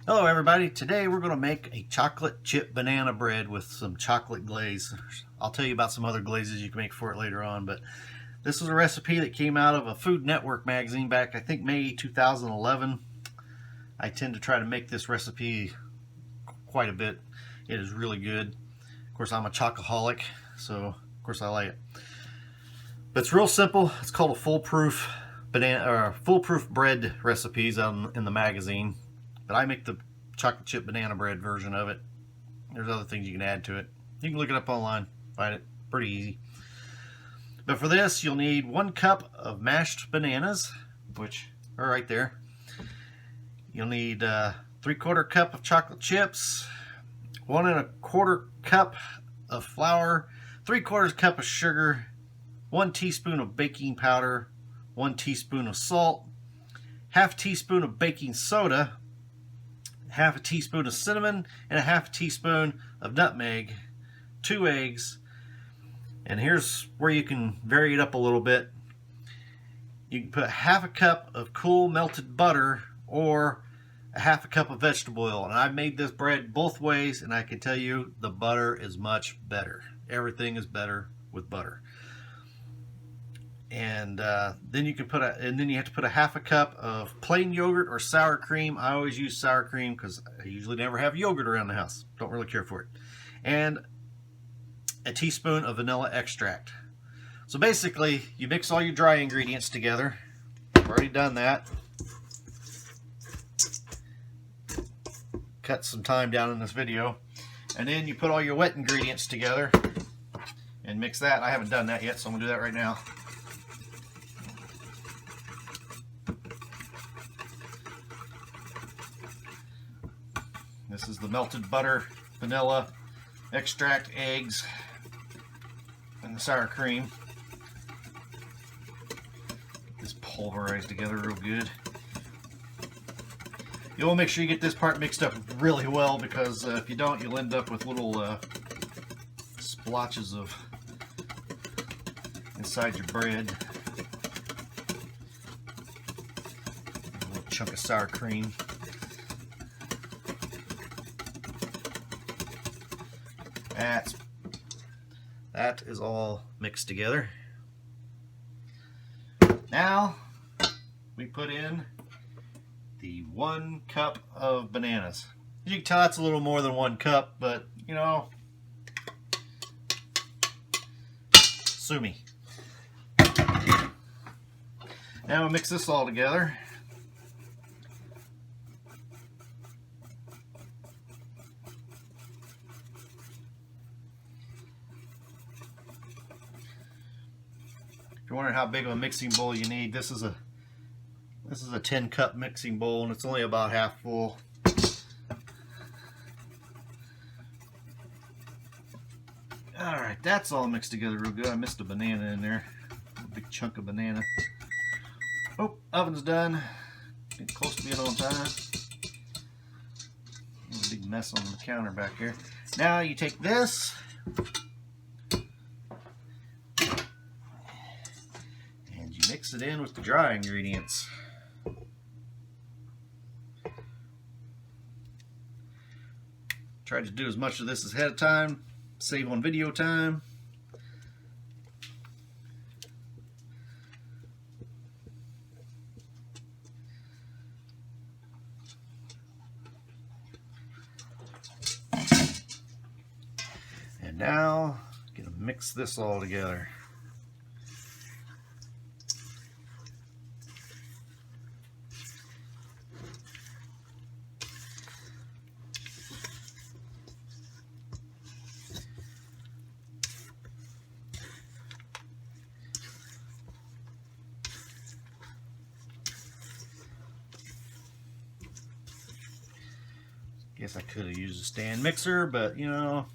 Hello everybody, today we're going to make a chocolate chip banana bread with some chocolate glaze. I'll tell you about some other glazes you can make for it later on, but this is a recipe that came out of a Food Network magazine back I think May 2011. I tend to try to make this recipe quite a bit. It is really good. Of course I'm a chocoholic, so of course I like it. But it's real simple. It's called a foolproof bread recipes in the magazine. But I make the chocolate chip banana bread version of it. There's other things you can add to it. You can look it up online, find it pretty easy. But for this, you'll need 1 cup of mashed bananas, which are right there. You'll need 3/4 cup of chocolate chips, 1 1/4 cup of flour, 3/4 cup of sugar, 1 teaspoon of baking powder, 1 teaspoon of salt, 1/2 teaspoon of baking soda, 1/2 teaspoon of cinnamon, and 1/2 teaspoon of nutmeg, 2 eggs, and here's where you can vary it up a little bit. You can put 1/2 cup of cool melted butter or 1/2 cup of vegetable oil, and I've made this bread both ways, and I can tell you the butter is much better. Everything is better with butter. And then you have to put 1/2 cup of plain yogurt or sour cream. I always use sour cream because I usually never have yogurt around the house. Don't really care for it. And a teaspoon of vanilla extract. So basically, you mix all your dry ingredients together. I've already done that. Cut some time down in this video. And then you put all your wet ingredients together and mix that. I haven't done that yet, so I'm gonna do that right now. This is the melted butter, vanilla, extract, eggs, and the sour cream. Get this pulverized together real good. You want to make sure you get this part mixed up really well, because if you don't, you'll end up with little splotches of inside your bread. A little chunk of sour cream. That is all mixed together. Now we put in the 1 cup of bananas. As you can tell, that's a little more than 1 cup, but you know, sue me. Now we mix this all together. If you're wondering how big of a mixing bowl you need, this is a 10 cup mixing bowl, and it's only about half full. Alright, that's all mixed together real good. I missed a banana in there. A big chunk of banana. Oh, oven's done. Getting close to being on time. A big mess on the counter back here. Now you take this and you mix it in with the dry ingredients. Try to do as much of this ahead of time, save on video time. And now, I'm gonna mix this all together. Guess I could have used a stand mixer, but you know,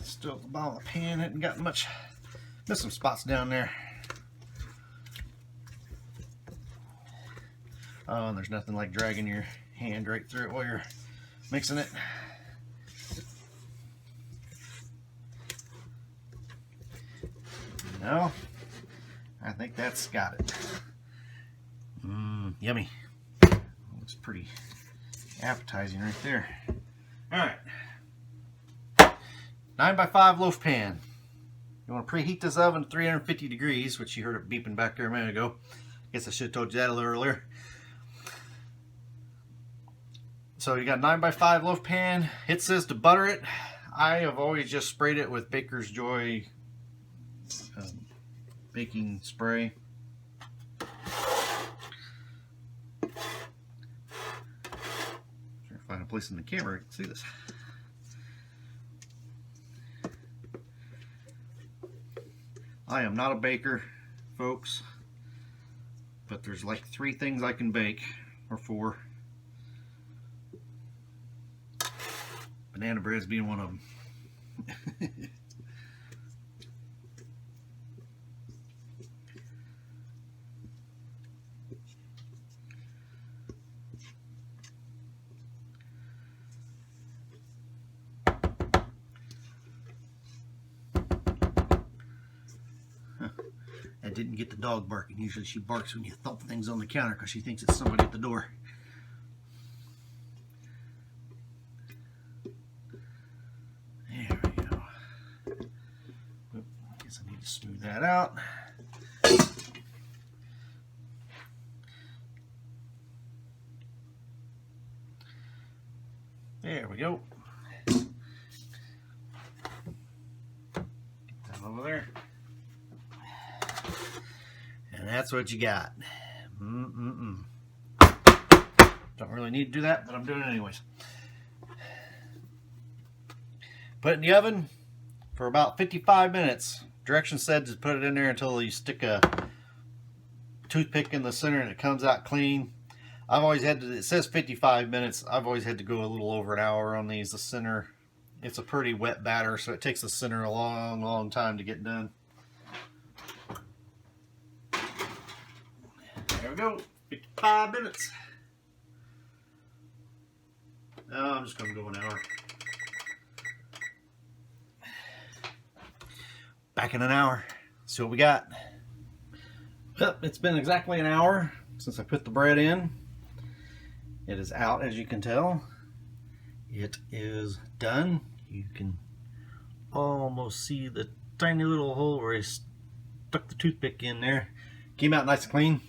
still at the bottom of the pan, hadn't got much, missed some spots down there. Oh, and there's nothing like dragging your hand right through it while you're mixing it. No, I think that's got it. Yummy. Looks pretty appetizing right there. Alright. 9x5 loaf pan. You want to preheat this oven to 350 degrees, which you heard it beeping back there a minute ago. Guess I should have told you that a little earlier. So you got 9x5 loaf pan. It says to butter it. I have always just sprayed it with Baker's Joy baking spray. Trying to find a place in the camera you can see this. I am not a baker, folks, but there's like 3 things I can bake, or 4. Banana bread's being one of them. I didn't get the dog barking. Usually she barks when you thump things on the counter because she thinks it's somebody at the door. There we go. Oop, guess I need to smooth that out. There we go. Get that over there. And that's what you got. Don't really need to do that, but I'm doing it anyways. Put it in the oven for about 55 minutes. Directions said to put it in there until you stick a toothpick in the center and it comes out clean. I've always had to, it says 55 minutes. I've always had to go a little over an hour on these. The center, it's a pretty wet batter, so it takes the center a long time to get done. There we go, 55 minutes. I'm just going to go an hour. Back in an hour. See what we got. Well, it's been exactly an hour since I put the bread in. It is out, as you can tell. It is done. You can almost see the tiny little hole where I stuck the toothpick in there. Came out nice and clean.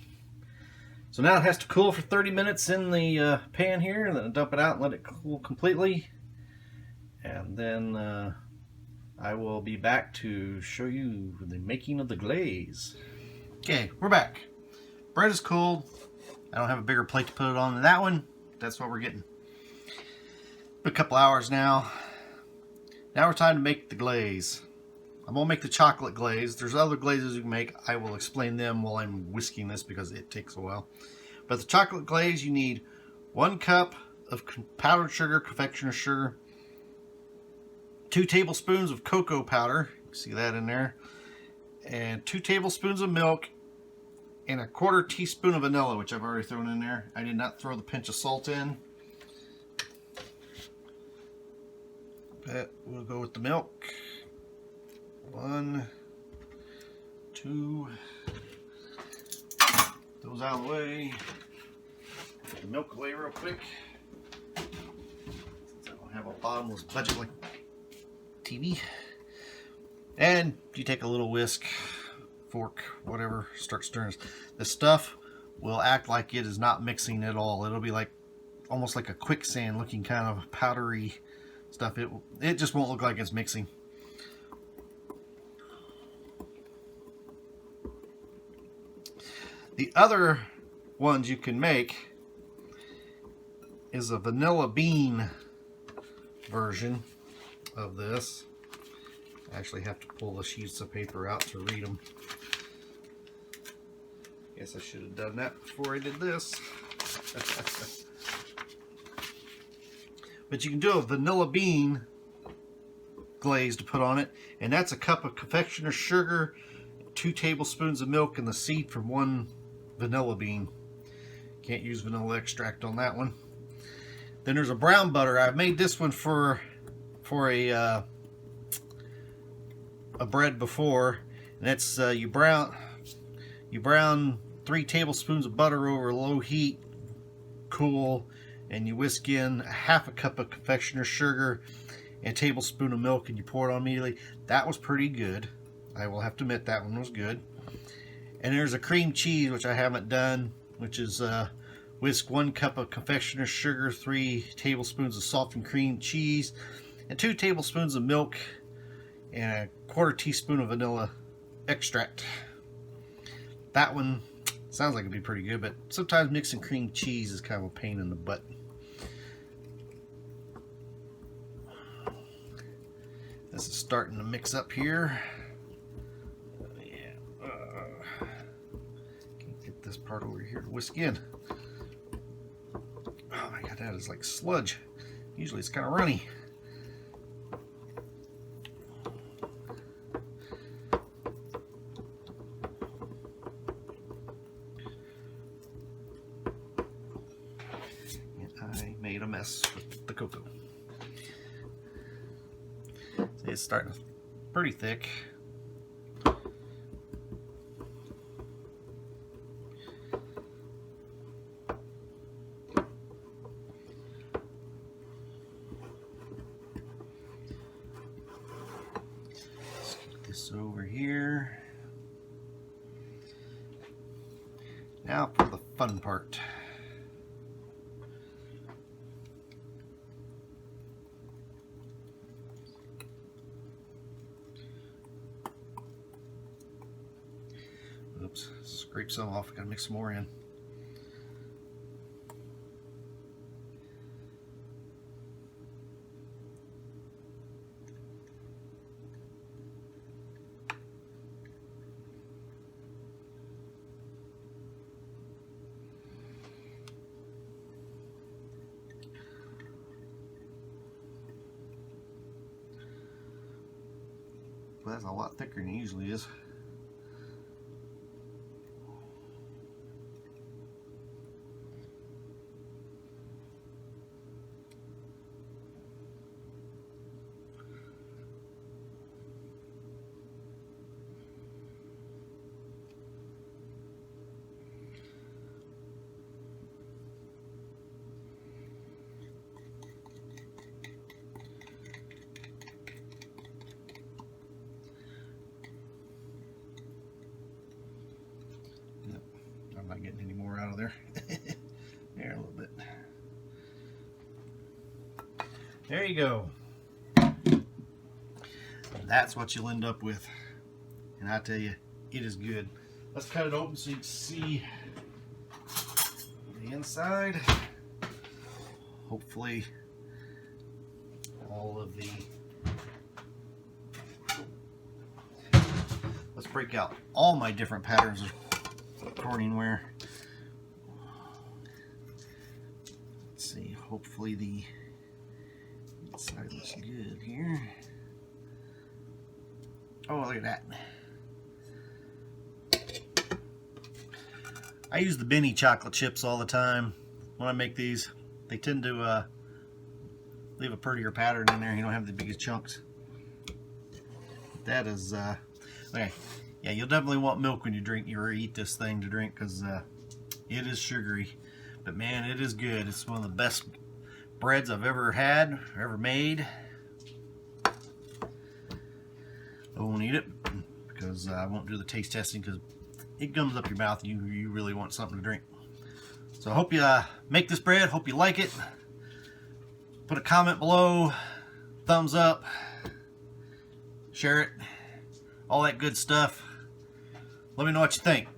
So now it has to cool for 30 minutes in the pan here, and then dump it out and let it cool completely. And then I will be back to show you the making of the glaze. Okay, we're back. Bread is cooled. I don't have a bigger plate to put it on than that one. That's what we're getting. A couple hours now. Now we're time to make the glaze. I'm going to make the chocolate glaze. There's other glazes you can make. I will explain them while I'm whisking this because it takes a while. But the chocolate glaze, you need 1 cup of powdered sugar, confectioner's sugar, 2 tablespoons of cocoa powder. See that in there? And 2 tablespoons of milk and a 1/4 teaspoon of vanilla, which I've already thrown in there. I did not throw the pinch of salt in. But we'll go with the milk. 1, 2, those out of the way. Put the milk away real quick. Since I don't have a bottomless budget like TV. And you take a little whisk, fork, whatever, start stirring. This stuff will act like it is not mixing at all. It'll be like almost like a quicksand looking kind of powdery stuff. It just won't look like it's mixing. The other ones you can make is a vanilla bean version of this. I actually have to pull the sheets of paper out to read them. Guess I should have done that before I did this. But you can do a vanilla bean glaze to put on it, and that's a cup of confectioner's sugar, 2 tablespoons of milk, and the seed from 1 vanilla bean. Can't use vanilla extract on that one. Then there's a brown butter. I've made this one for a bread before, and that's you brown 3 tablespoons of butter over low heat, cool, and you whisk in a half a cup of confectioner's sugar and a tablespoon of milk, and you pour it on immediately. That was pretty good. I will have to admit that one was good. And there's a cream cheese, which I haven't done, which is whisk 1 cup of confectioner's sugar, 3 tablespoons of softened cream cheese, and 2 tablespoons of milk, and a 1/4 teaspoon of vanilla extract. That one sounds like it'd be pretty good, but sometimes mixing cream cheese is kind of a pain in the butt. This is starting to mix up here. Can't get this part over here to whisk in. Oh my god, that is like sludge. Usually it's kind of runny. And I made a mess with the cocoa. See, it's starting pretty thick. Over here. Now for the fun part. Oops, scrape some off. Gotta mix some more in. Well, that's a lot thicker than it usually is. I'm not getting any more out of there. There, a little bit. There you go. That's what you'll end up with. And I tell you, it is good. Let's cut it open so you can see the inside. Hopefully all of the... Let's break out all my different patterns of accordion wear. Let's see, hopefully the inside looks good here. Oh, look at that. I use the Benny chocolate chips all the time when I make these. They tend to leave a prettier pattern in there. You don't have the biggest chunks. That is okay. Yeah, you'll definitely want milk when you drink or eat this thing to drink, because it is sugary. But man, it is good. It's one of the best breads I've ever had, or ever made. I won't eat it because I won't do the taste testing, because it gums up your mouth and you really want something to drink. So I hope you make this bread. Hope you like it. Put a comment below, thumbs up, share it, all that good stuff. Let me know what you think.